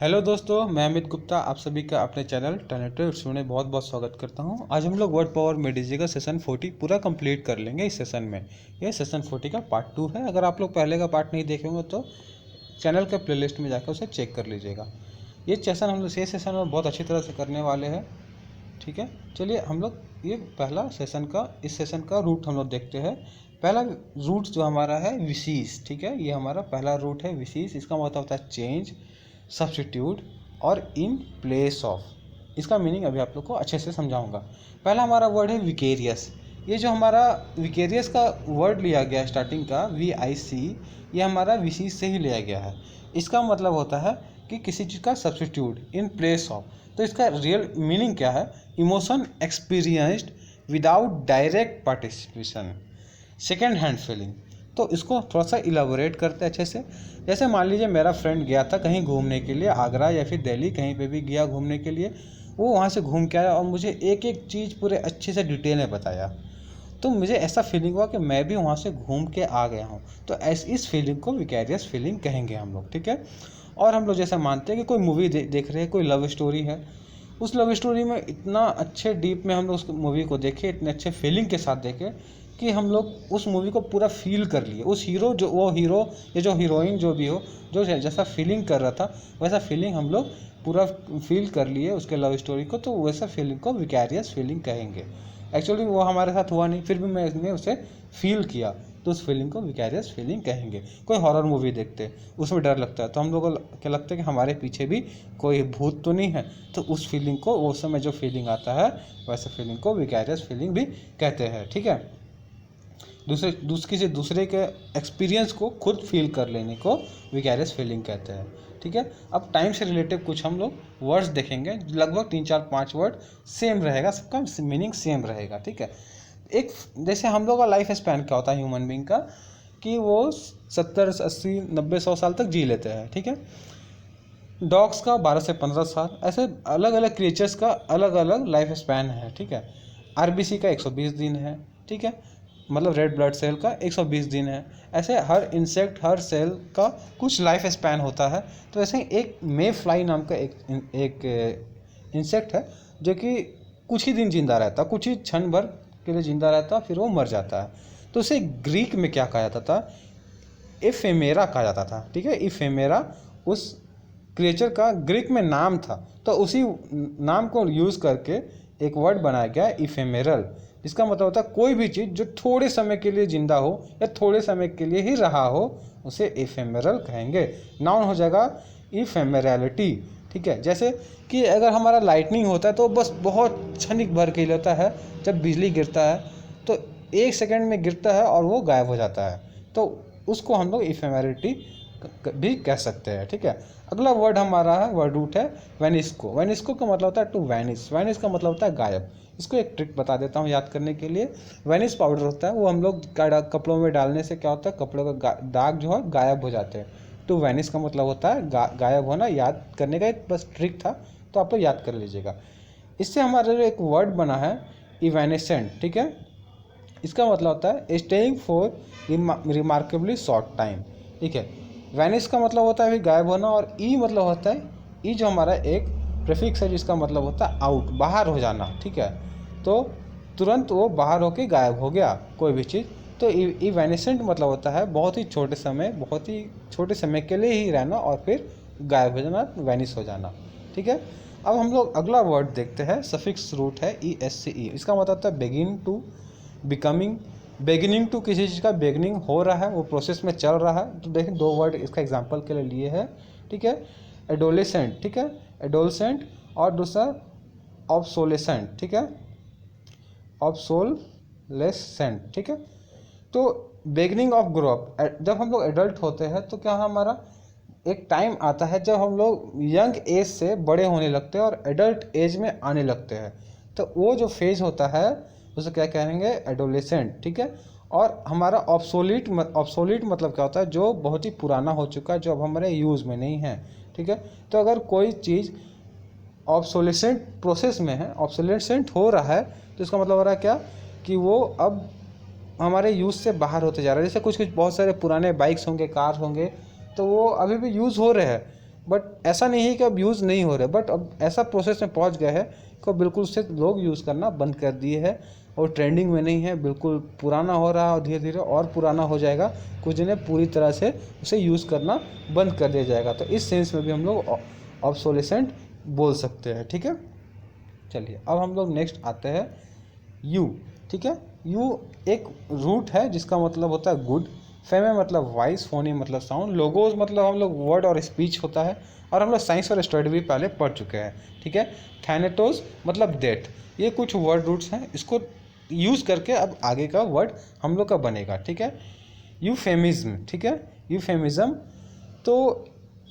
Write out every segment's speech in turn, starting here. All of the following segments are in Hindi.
हेलो दोस्तों, मैं अमित गुप्ता आप सभी का अपने चैनल टर्नेटिव इट्स में बहुत बहुत स्वागत करता हूं। आज हम लोग वर्ड पावर में डीजे का सेशन 40 पूरा कंप्लीट कर लेंगे इस सेशन में। ये सेशन 40 का पार्ट 2 है। अगर आप लोग पहले का पार्ट नहीं देखे होंगे तो चैनल के प्लेलिस्ट में जाकर उसे चेक कर लीजिएगा। ये सेशन में बहुत अच्छी तरह से करने वाले हैं। ठीक है, चलिए हम लोग ये पहला सेशन का इस सेशन का रूट हम लोग देखते हैं। पहला रूट जो हमारा है विशेष, ठीक है, ये हमारा पहला रूट है विशेष। इसका मतलब होता है चेंज, सब्स्टिट्यूट और इन प्लेस ऑफ। इसका मीनिंग अभी आप लोग को अच्छे से समझाऊंगा। पहला हमारा वर्ड है विकेरियस। ये जो हमारा विकेरियस का वर्ड लिया गया है स्टार्टिंग का VIC, ये हमारा विशेष से ही लिया गया है। इसका मतलब होता है कि किसी चीज़ का सब्स्टिट्यूट इन प्लेस ऑफ। तो इसका रियल मीनिंग क्या है? Emotion experienced without direct participation, second hand feeling. तो इसको थोड़ा सा इलाबोरेट करते हैं अच्छे से। जैसे मान लीजिए मेरा फ्रेंड गया था कहीं घूमने के लिए, आगरा या फिर दिल्ली, कहीं पे भी गया घूमने के लिए। वो वहाँ से घूम के आया और मुझे एक एक चीज़ पूरे अच्छे से डिटेल में बताया। तो मुझे ऐसा फीलिंग हुआ कि मैं भी वहाँ से घूम के आ गया हूँ। तो इस फीलिंग को विकैरियस फीलिंग कहेंगे हम लोग, ठीक है। और हम लोग जैसा मानते हैं कि कोई मूवी देख रहे हैं, कोई लव स्टोरी है, उस लव स्टोरी में इतना अच्छे डीप में हम लोग उस मूवी को देखे, इतने अच्छे फीलिंग के साथ देखे कि हम लोग उस मूवी को पूरा फील कर लिए। उस हीरो जो वो हीरो या जो हीरोइन जो भी हो, जो जैसा फीलिंग कर रहा था वैसा फीलिंग हम लोग पूरा फील कर लिए उसके लव स्टोरी को। तो वैसा फीलिंग को विकैरियस फीलिंग कहेंगे। एक्चुअली वो हमारे साथ हुआ नहीं, फिर भी मैंने उसे फील किया, तो उस फीलिंग को विकैरियस फीलिंग कहेंगे। कोई हॉरर मूवी देखते उसमें डर लगता है तो हम लोगों को क्या लगता है कि हमारे पीछे भी कोई भूत तो नहीं है, तो उस फीलिंग को, उस समय जो फीलिंग आता है वैसे फीलिंग को विकैरियस फीलिंग भी कहते हैं, ठीक है। दूसरे के एक्सपीरियंस को खुद फील कर लेने को विकैरियस फीलिंग कहते हैं, ठीक है। अब टाइम से रिलेटेड कुछ हम लोग वर्ड्स देखेंगे, लगभग 3 4 5 वर्ड सेम रहेगा, सबका मीनिंग सेम रहेगा, ठीक है। एक जैसे हम लोग का लाइफ स्पैन क्या होता है ह्यूमन बीइंग का, कि वो 70 80 90 100 साल तक जी लेते हैं, ठीक है। डॉग्स का 12 से 15 साल, ऐसे अलग अलग क्रिएचर्स का अलग अलग लाइफ स्पैन है, ठीक है। RBC का 120 दिन है, ठीक है, मतलब रेड ब्लड सेल का 120 दिन है। ऐसे हर इंसेक्ट, हर सेल का कुछ लाइफ स्पैन होता है। तो ऐसे ही एक मे फ्लाई नाम का एक इंसेक्ट है जो कि कुछ ही दिन जिंदा रहता, कुछ ही क्षण भर के लिए जिंदा रहता, फिर वो मर जाता है। तो उसे ग्रीक में क्या कहा जाता था? इफेमेरा कहा जाता था, ठीक है। इफेमेरा उस क्रिएचर का ग्रीक में नाम था। तो उसी नाम को यूज़ करके एक वर्ड बनाया गया इफेमेरल। इसका मतलब होता है कोई भी चीज़ जो थोड़े समय के लिए जिंदा हो या थोड़े समय के लिए ही रहा हो, उसे इफेमेरल कहेंगे। नाउन हो जाएगा इफेमेरलिटी, ठीक है। जैसे कि अगर हमारा लाइटनिंग होता है तो बस बहुत क्षणिक भर के लिए होता है। जब बिजली गिरता है तो 1 सेकंड में गिरता है और वो गायब हो जाता है, तो उसको हम लोग इफेमेरिटी भी कह सकते हैं, ठीक है। अगला वर्ड हमारा है, वर्ड रूट है वेनिस्को। वेनिस्को का मतलब होता है टू वैनिश। वैनिश का मतलब होता है गायब। इसको एक ट्रिक बता देता हूँ याद करने के लिए। वेनिश पाउडर होता है, वो हम लोग कपड़ों में डालने से क्या होता है, कपड़ों का दाग जो है गायब हो जाते हैं। टू वैनिश का मतलब होता है गायब होना। याद करने का एक बस ट्रिक था, तो आप लोग याद कर लीजिएगा। इससे हमारे जो एक वर्ड बना है इवेनेसेंट, ठीक है। इसका मतलब होता है staying for remarkably short time, ठीक है। वैनिश का मतलब होता है फिर गायब होना, और ई मतलब होता है, ई जो हमारा एक प्रीफिक्स है जिसका मतलब होता है आउट, बाहर हो जाना, ठीक है। तो तुरंत वो बाहर होके गायब हो गया कोई भी चीज़। तो इवेनिसेंट मतलब होता है बहुत ही छोटे समय के लिए ही रहना और फिर गायब हो जाना, वैनिश हो जाना, ठीक है। अब हम लोग अगला वर्ड देखते हैं, सफिक्स रूट है ESCE। इसका मतलब होता है begin to, becoming. Beginning to किसी चीज़ का बिगिनिंग हो रहा है, वो प्रोसेस में चल रहा है। तो देखिए 2 वर्ड इसका एग्जांपल के लिए लिए है, ठीक है। एडोलेसेंट, ठीक है, एडोलसेंट, और दूसरा ऑब्सोलेसेंट, ठीक है, ऑब्सोलेसेंट, ठीक है। तो बिगिनिंग ऑफ ग्रो अप, जब हम लोग एडल्ट होते हैं तो क्या हमारा एक टाइम आता है जब हम लोग यंग एज से बड़े होने लगते हैं और एडल्ट एज में आने लगते हैं। तो वो जो फेज होता है उसे क्या कहेंगे? एडोलेसेंट, ठीक है। और हमारा ऑब्सोलीट मतलब क्या होता है? जो बहुत ही पुराना हो चुका है, जो अब हमारे यूज़ में नहीं है, ठीक है। तो अगर कोई चीज़ ऑब्सोलेसेंट प्रोसेस में है, ऑब्सोलेसेंट हो रहा है, तो इसका मतलब हो रहा है क्या, कि वो अब हमारे यूज़ से बाहर होते जा रहा है। जैसे कुछ बहुत सारे पुराने बाइक्स होंगे, कार होंगे, तो वो अभी भी यूज़ हो रहे हैं, बट ऐसा नहीं है कि अब यूज़ नहीं हो रहे, बट अब ऐसा प्रोसेस में पहुंच गया है कि बिल्कुल उससे लोग यूज़ करना बंद कर दिए हैं और ट्रेंडिंग में नहीं है, बिल्कुल पुराना हो रहा है और धीरे धीरे और पुराना हो जाएगा, कुछ दिन में पूरी तरह से उसे यूज़ करना बंद कर दिया जाएगा। तो इस सेंस में भी हम लोग ऑब्सोलेसेंट बोल सकते हैं, ठीक है। चलिए अब हम लोग नेक्स्ट आते हैं यू, ठीक है। यू एक रूट है जिसका मतलब होता है गुड, फेमे मतलब वॉइस, फोनी मतलब साउंड, लोगोज मतलब हम लोग वर्ड और स्पीच होता है, और हम लोग साइंस और स्टडी भी पहले पढ़ चुके हैं, ठीक है। थैनेटोस मतलब डेट। ये कुछ वर्ड रूट्स हैं, इसको यूज़ करके अब आगे का वर्ड हम लोग का बनेगा, ठीक है। यूफेमिज्म, ठीक है। यूफेमिज्म तो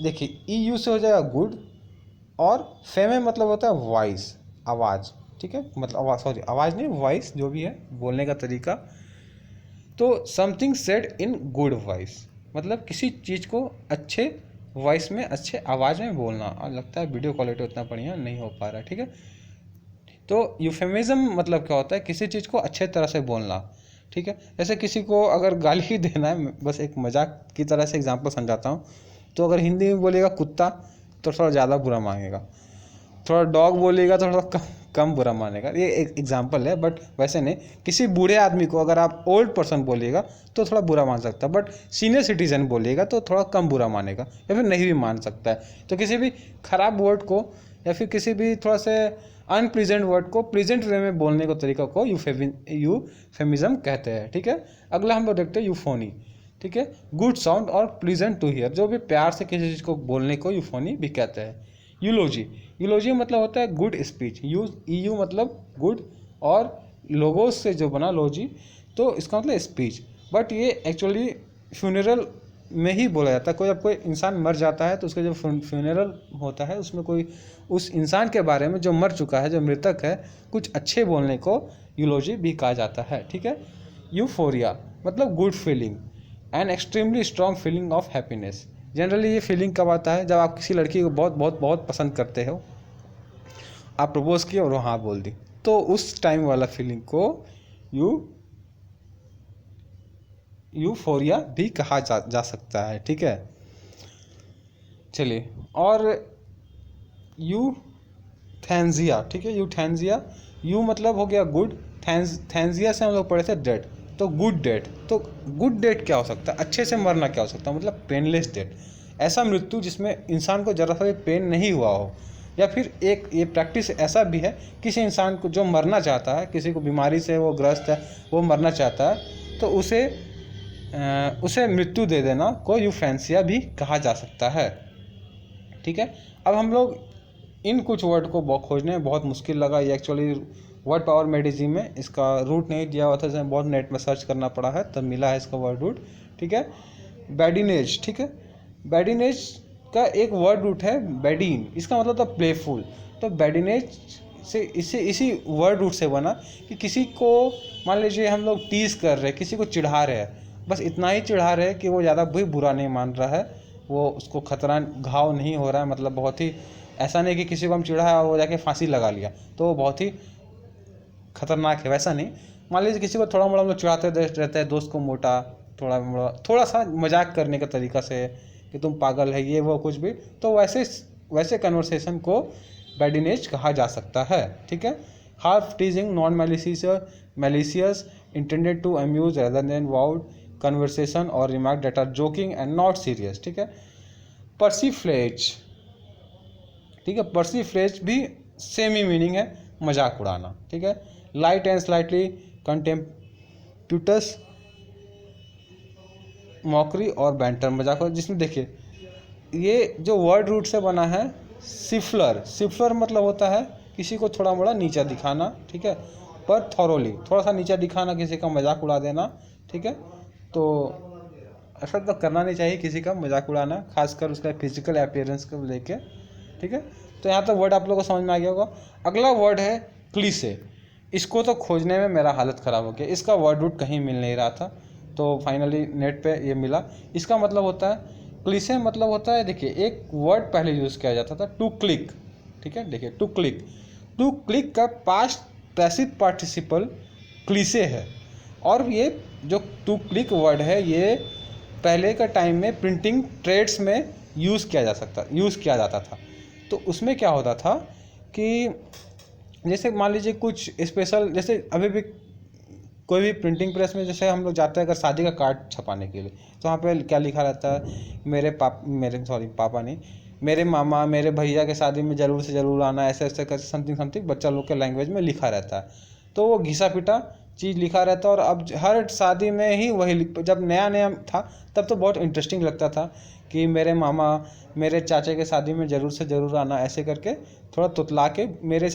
देखिए ई यू से हो जाएगा गुड, और फेमे मतलब होता है वॉइस, आवाज़, ठीक है। मतलब आवाज़, सॉरी आवाज़ नहीं, वॉइस जो भी है बोलने का तरीका। तो something said in good voice मतलब किसी चीज़ को अच्छे वॉइस में, अच्छे आवाज़ में बोलना। और लगता है वीडियो क्वालिटी उतना बढ़िया नहीं हो पा रहा है, ठीक है। तो यूफेमिज्म मतलब क्या होता है, किसी चीज़ को अच्छे तरह से बोलना, ठीक है। जैसे किसी को अगर गाली ही देना है, बस एक मजाक की तरह से एग्जांपल समझाता हूँ, तो अगर हिंदी में बोलेगा कुत्ता तो थोड़ा ज़्यादा बुरा मांगेगा, थोड़ा डॉग बोलेगा तो थोड़ा कम बुरा मानेगा। ये एक एग्जांपल है, बट वैसे नहीं। किसी बूढ़े आदमी को अगर आप ओल्ड पर्सन बोलिएगा तो थोड़ा बुरा मान सकता है, बट सीनियर सिटीजन बोलिएगा तो थोड़ा कम बुरा मानेगा या फिर नहीं भी मान सकता है। तो किसी भी खराब वर्ड को या फिर किसी भी थोड़ा से अनप्लीजेंट वर्ड को प्लीजेंट वे में बोलने को तरीका को यूफेमिज्म कहते हैं, ठीक है। अगला हम लोग देखते हैं यूफोनी, ठीक है। गुड साउंड और प्लीजेंट टू हियर, जो भी प्यार से किसी चीज़ को बोलने को यूफोनी भी कहते हैं। यूलोजी, यूलोजी मतलब होता है गुड स्पीच, यू मतलब गुड और लोगोस से जो बना लॉजी, तो इसका मतलब स्पीच। बट ये एक्चुअली फ्यूनरल में ही बोला जाता है। कोई अब कोई इंसान मर जाता है तो उसका जो फ्यूनरल होता है उसमें कोई उस इंसान के बारे में जो मर चुका है, जो मृतक है, कुछ अच्छे बोलने को यूलोजी भी कहा जाता है, ठीक है। यूफोरिया मतलब good feeling, an extremely strong feeling of happiness. Generally ये फीलिंग कब आता है, जब आप किसी लड़की को बहुत बहुत बहुत पसंद करते हो, आप प्रपोज किए और वो हाँ बोल दी, तो उस टाइम वाला फीलिंग को यूफोरिया भी कहा जा सकता है, ठीक है। चलिए और यूथैंजिया, ठीक है। यूथैंजिया, यू मतलब हो गया गुड, थैंजिया से हम लोग पढ़े थे डेड, तो गुड डेथ। तो गुड डेथ क्या हो सकता है, अच्छे से मरना क्या हो सकता है, मतलब पेनलेस डेथ, ऐसा मृत्यु जिसमें इंसान को ज़रा सा भी पेन नहीं हुआ हो। या फिर एक ये प्रैक्टिस ऐसा भी है, किसी इंसान को जो मरना चाहता है, किसी को बीमारी से वो ग्रस्त है, वो मरना चाहता है, तो उसे मृत्यु दे देना को यूफेंसिया भी कहा जा सकता है, ठीक है। अब हम लोग इन कुछ वर्ड को खोजने में बहुत मुश्किल लगा। ये एक्चुअली वर्ड पावर मेडिजी में इसका रूट नहीं दिया हुआ था, इसमें बहुत नेट में सर्च करना पड़ा है तब मिला है इसका वर्ड रूट, ठीक है। बैडिनेज, ठीक है। बैडिनेज का एक वर्ड रूट है बैडीन, इसका मतलब था प्लेफुल। तो बैडिनेज से इसी वर्ड रूट से बना कि किसी को मान लीजिए हम लोग टीज कर रहे हैं, किसी को चिढ़ा रहे हैं, बस इतना ही चिढ़ा रहे हैं कि वो ज़्यादा भी बुरा नहीं मान रहा है, वो उसको खतरा घाव नहीं हो रहा है, मतलब बहुत ही ऐसा नहीं कि किसी को हम चिढ़ाया और वो जाके फांसी लगा लिया तो वो बहुत ही खतरनाक है, वैसा नहीं। मान लीजिए किसी को थोड़ा मोड़ा हम लोग चिढ़ाते रहते हैं, दोस्त को मोटा थोड़ा सा मजाक करने का तरीका से कि तुम पागल है, ये वो कुछ भी, तो वैसे कन्वर्सेशन को बैडिनेज कहा जा सकता है, ठीक है। Half teasing, non malicious, intended to amuse rather than wound conversation और remark that are joking and not serious, ठीक है। पर्सीफ्लेज, ठीक है। पर्सीफ्लेज भी सेम ही मीनिंग है, मजाक उड़ाना, ठीक है। लाइट एंड स्लाइटली कंटेम्प्यूटस, मॉकरी और बैंटर, मजाक, जिसमें देखिए ये जो वर्ड रूट से बना है सिफ्लर मतलब होता है किसी को थोड़ा मोड़ा नीचा दिखाना, ठीक है। पर थॉरोली थोड़ा सा नीचा दिखाना, किसी का मजाक उड़ा देना, ठीक है। तो ऐसा तो करना नहीं चाहिए किसी का मजाक उड़ाना, खासकर उसका फिजिकल अपीयरेंस को लेके, ठीक है। तो यहाँ तक वर्ड आप लोगों को समझ में आ गया होगा। अगला वर्ड है क्लीसे। इसको तो खोजने में मेरा हालत ख़राब हो गया, इसका वर्ड रूट कहीं मिल नहीं रहा था, तो फाइनली नेट पे ये मिला। इसका मतलब होता है क्लीसे, मतलब होता है, देखिए एक वर्ड पहले यूज़ किया जाता था टू क्लिक, ठीक है। देखिए टू क्लिक का पास्ट पैसिव पार्टिसिपल क्लीसे है, और ये जो टू क्लिक वर्ड है ये पहले का टाइम में प्रिंटिंग ट्रेड्स में यूज़ किया जाता था। तो उसमें क्या होता था कि जैसे मान लीजिए कुछ स्पेशल, जैसे अभी भी कोई भी प्रिंटिंग प्रेस में जैसे हम लोग जाते हैं अगर शादी का कार्ड छपाने के लिए, तो वहाँ पे क्या लिखा रहता है, मेरे पापा नहीं, मेरे मामा मेरे भैया के शादी में ज़रूर से ज़रूर आना, ऐसे ऐसे कर समथिंग समथिंग बच्चा लोग के लैंग्वेज में लिखा रहता है। तो वो घिसा पिटा चीज़ लिखा रहता है। और अब हर शादी में ही वही जब नया नया था तब तो बहुत इंटरेस्टिंग लगता था कि मेरे मामा मेरे चाचा के शादी में ज़रूर से ज़रूर आना, ऐसे करके थोड़ा तुतला के मेरे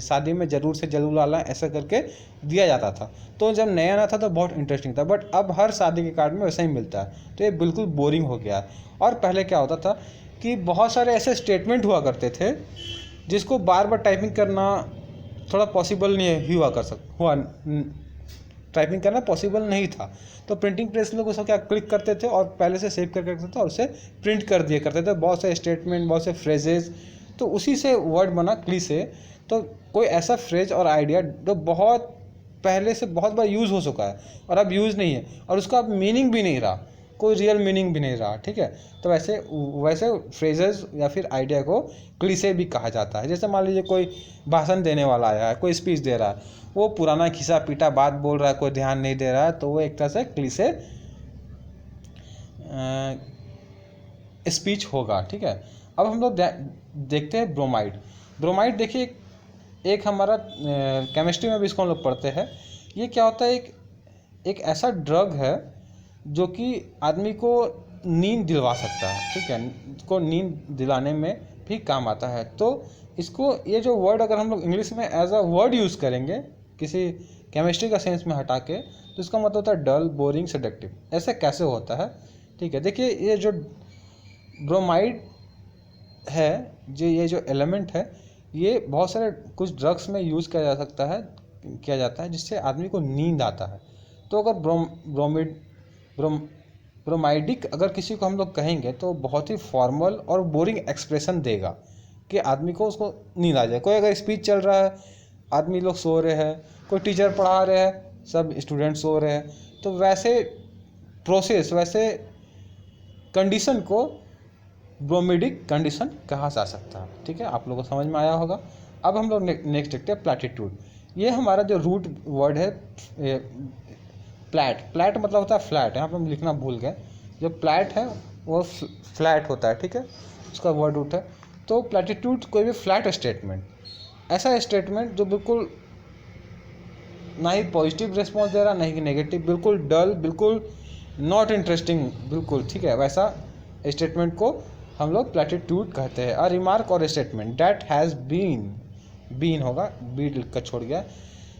शादी में ज़रूर से ज़रूर आना ऐसा करके दिया जाता था। तो जब नया नया था तो बहुत इंटरेस्टिंग था, बट अब हर शादी के कार्ड में वैसा ही मिलता है, तो ये बिल्कुल बोरिंग हो गया है। और पहले क्या होता था कि बहुत सारे ऐसे स्टेटमेंट हुआ करते थे जिसको बार बार टाइपिंग करना थोड़ा पॉसिबल नहीं हुआ टाइपिंग करना पॉसिबल नहीं था। तो प्रिंटिंग प्रेस लोग उसको क्या क्लिक करते थे और पहले से सेव करके रखते थे और उसे प्रिंट कर दिया करते थे, बहुत से स्टेटमेंट, बहुत से फ्रेजेस, तो उसी से वर्ड बना क्लीशे। तो कोई ऐसा फ्रेज और आइडिया जो बहुत पहले से बहुत बार यूज़ हो चुका है और अब यूज़ नहीं है और उसका अब मीनिंग भी नहीं रहा, कोई रियल मीनिंग भी नहीं रहा, ठीक है। तो वैसे वैसे फ्रेजेस या फिर आइडिया को क्लीशे भी कहा जाता है। जैसे मान लीजिए कोई भाषण देने वाला आया है, कोई स्पीच दे रहा है, वो पुराना खिसा पीटा बात बोल रहा है, कोई ध्यान नहीं दे रहा है, तो वो एक तरह से क्लीशे स्पीच होगा, ठीक है। अब हम लोग देखते हैं ब्रोमाइड। ब्रोमाइड देखिए एक हमारा केमिस्ट्री में भी इसको हम लोग पढ़ते हैं। ये क्या होता है, एक ऐसा ड्रग है जो कि आदमी को नींद दिलवा सकता है, ठीक है, इसको नींद दिलाने में भी काम आता है। तो इसको ये जो वर्ड अगर हम लोग इंग्लिश में एज अ वर्ड यूज़ करेंगे किसी केमिस्ट्री का सेंस में हटा के, तो इसका मतलब होता है डल, बोरिंग, सेडेक्टिव। ऐसे कैसे होता है, ठीक है। देखिए ये जो ब्रोमाइड है, जो ये जो एलिमेंट है, ये बहुत सारे कुछ ड्रग्स में यूज़ किया जाता है जिससे आदमी को नींद आता है। तो अगर ब्रोमाइडिक अगर किसी को हम लोग कहेंगे तो बहुत ही फॉर्मल और बोरिंग एक्सप्रेशन देगा कि आदमी को उसको नींद आ जाए। कोई अगर स्पीच चल रहा है, आदमी लोग सो रहे हैं, कोई टीचर पढ़ा रहे हैं, सब स्टूडेंट सो रहे हैं, तो वैसे वैसे कंडीशन को ब्रोमिडिक कंडीशन कहा जा सकता है, ठीक है। आप लोगों को समझ में आया होगा। अब हम लोग नेक्स्ट देखते हैं प्लैटिट्यूड। ये हमारा जो रूट वर्ड है प्लैट मतलब होता है फ्लैट, यहाँ पर हम लिखना भूल गए। जो प्लैट है वो फ्लैट होता है, ठीक है, उसका वर्ड रूट है। तो प्लैटिट्यूड कोई भी फ्लैट स्टेटमेंट, ऐसा स्टेटमेंट जो बिल्कुल ना ही पॉजिटिव रिस्पॉन्स दे रहा ना ही नेगेटिव, बिल्कुल डल, बिल्कुल नॉट इंटरेस्टिंग, बिल्कुल, ठीक है, वैसा स्टेटमेंट को हम लोग प्लैटिट्यूड कहते हैं। और रिमार्क और स्टेटमेंट दैट हैज़ बीन होगा, बी लिख कर छोड़ गया,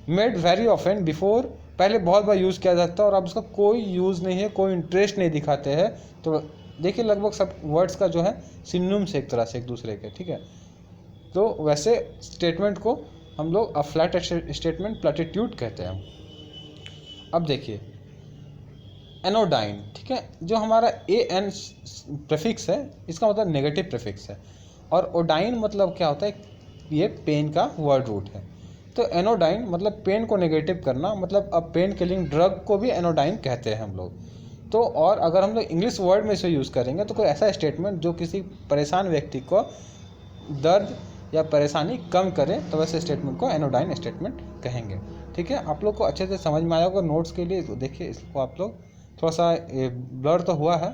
मेड वेरी ऑफन बिफोर, पहले बहुत बार यूज़ किया जाता है और अब उसका कोई यूज़ नहीं है, कोई इंटरेस्ट नहीं दिखाते हैं। तो देखिए लगभग सब वर्ड्स का जो है सिनोनिम्स एक तरह से एक दूसरे के, ठीक है। तो वैसे स्टेटमेंट को हम लोग अ फ्लैट स्टेटमेंट प्लैटिट्यूड कहते हैं। अब देखिए एनोडाइन, ठीक है, जो हमारा ए एन प्रीफिक्स है, इसका मतलब नेगेटिव प्रीफिक्स है। और ओडाइन मतलब क्या होता है, ये पेन का वर्ड रूट है। तो एनोडाइन मतलब पेन को नेगेटिव करना, मतलब अब पेन किलिंग ड्रग को भी एनोडाइन कहते हैं हम लोग। तो और अगर हम लोग इंग्लिश वर्ड में इसे यूज़ करेंगे तो कोई ऐसा स्टेटमेंट जो किसी परेशान व्यक्ति को दर्द या परेशानी कम करे, तो वैसे स्टेटमेंट को एनोडाइन स्टेटमेंट कहेंगे, ठीक है। आप लोग को अच्छे से समझ में आया होगा। नोट्स के लिए देखिए इसको आप लोग थोड़ा सा ब्लर तो हुआ है,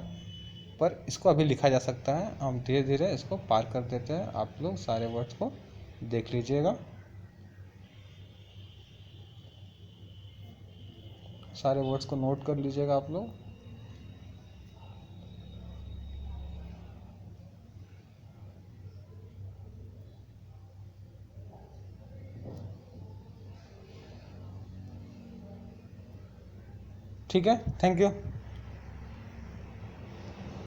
पर इसको अभी लिखा जा सकता है। हम धीरे धीरे इसको पार कर देते हैं, आप लोग सारे वर्ड्स को देख लीजिएगा, सारे वर्ड्स को नोट कर लीजिएगा आप लोग। ठीक है, थैंक यू।